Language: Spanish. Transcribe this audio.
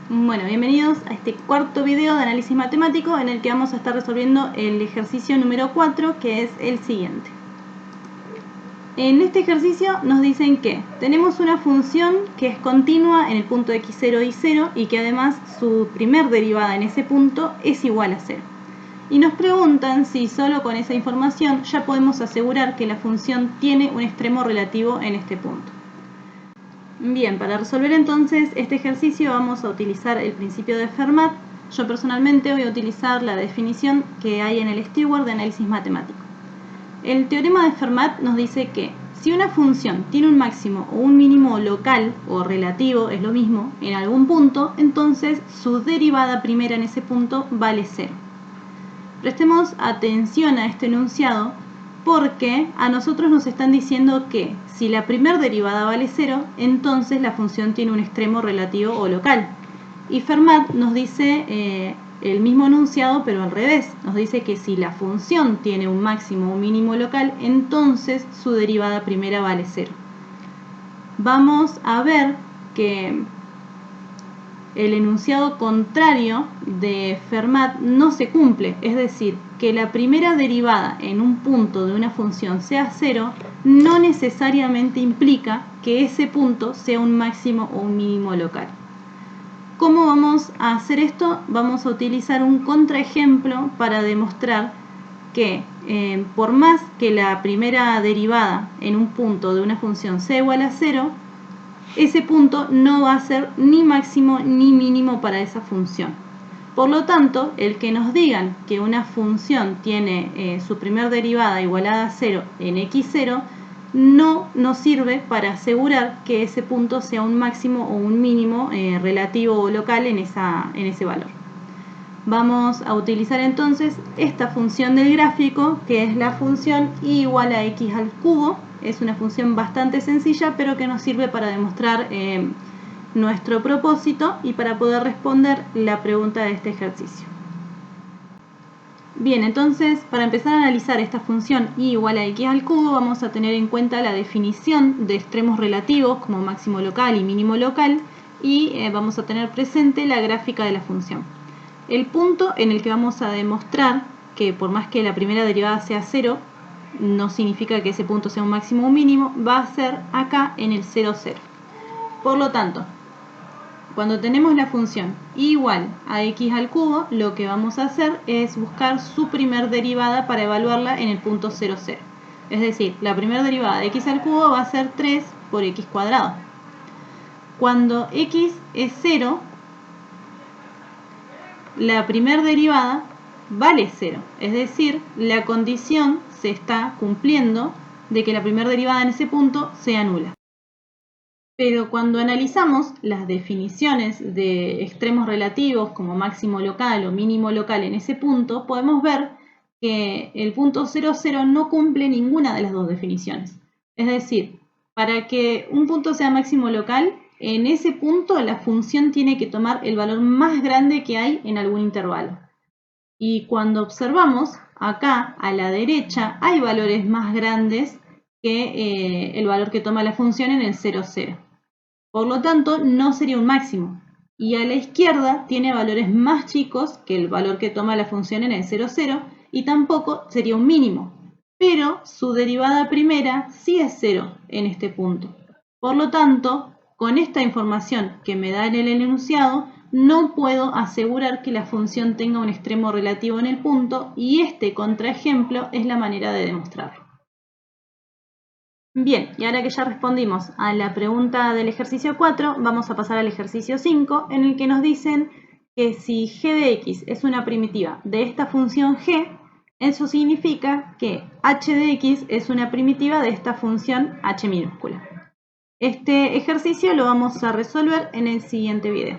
Bueno, bienvenidos a este cuarto video de análisis matemático en el que vamos a estar resolviendo el ejercicio número 4, que es el siguiente. En este ejercicio nos dicen que tenemos una función que es continua en el punto x0 y 0 y que además su primer derivada en ese punto es igual a 0. Y nos preguntan si solo con esa información ya podemos asegurar que la función tiene un extremo relativo en este punto. Bien, para resolver entonces este ejercicio vamos a utilizar el principio de Fermat. Yo personalmente voy a utilizar la definición que hay en el Steward de análisis matemático. El teorema de Fermat nos dice que si una función tiene un máximo o un mínimo local o relativo, es lo mismo, en algún punto, entonces su derivada primera en ese punto vale 0. Prestemos atención a este enunciado porque a nosotros nos están diciendo que si la primera derivada vale 0, entonces la función tiene un extremo relativo o local. Y Fermat nos dice el mismo enunciado, pero al revés. Nos dice que si la función tiene un máximo o un mínimo local, entonces su derivada primera vale 0. Vamos a ver que el enunciado contrario de Fermat no se cumple, es decir, que la primera derivada en un punto de una función sea 0 no necesariamente implica que ese punto sea un máximo o un mínimo local. ¿Cómo vamos a hacer esto? Vamos a utilizar un contraejemplo para demostrar que por más que la primera derivada en un punto de una función sea igual a 0, ese punto no va a ser ni máximo ni mínimo para esa función. Por lo tanto, el que nos digan que una función tiene su primer derivada igualada a 0 en x0 no nos sirve para asegurar que ese punto sea un máximo o un mínimo relativo o local en ese valor. Vamos a utilizar entonces esta función del gráfico, que es la función y igual a x al cubo. Es una función bastante sencilla, pero que nos sirve para demostrar nuestro propósito y para poder responder la pregunta de este ejercicio. Bien, entonces para empezar a analizar esta función y igual a x al cubo vamos a tener en cuenta la definición de extremos relativos como máximo local y mínimo local y vamos a tener presente la gráfica de la función. El punto en el que vamos a demostrar que por más que la primera derivada sea 0, no significa que ese punto sea un máximo o un mínimo, va a ser acá en el 0, 0. Por lo tanto, cuando tenemos la función igual a x al cubo, lo que vamos a hacer es buscar su primer derivada para evaluarla en el punto 0, 0. Es decir, la primera derivada de x al cubo va a ser 3 por x cuadrado. Cuando x es 0, la primera derivada vale 0. Es decir, la condición se está cumpliendo de que la primera derivada en ese punto sea nula. Pero cuando analizamos las definiciones de extremos relativos como máximo local o mínimo local en ese punto, podemos ver que el punto 0, 0 no cumple ninguna de las dos definiciones. Es decir, para que un punto sea máximo local, en ese punto la función tiene que tomar el valor más grande que hay en algún intervalo. Y cuando observamos, acá a la derecha hay valores más grandes que el valor que toma la función en el 0, 0. Por lo tanto, no sería un máximo. Y a la izquierda tiene valores más chicos que el valor que toma la función en el 0, 0 y tampoco sería un mínimo. Pero su derivada primera sí es 0 en este punto. Por lo tanto, con esta información que me da en el enunciado, no puedo asegurar que la función tenga un extremo relativo en el punto y este contraejemplo es la manera de demostrarlo. Bien, y ahora que ya respondimos a la pregunta del ejercicio 4, vamos a pasar al ejercicio 5, en el que nos dicen que si g de x es una primitiva de esta función g, eso significa que h de x es una primitiva de esta función h minúscula. Este ejercicio lo vamos a resolver en el siguiente video.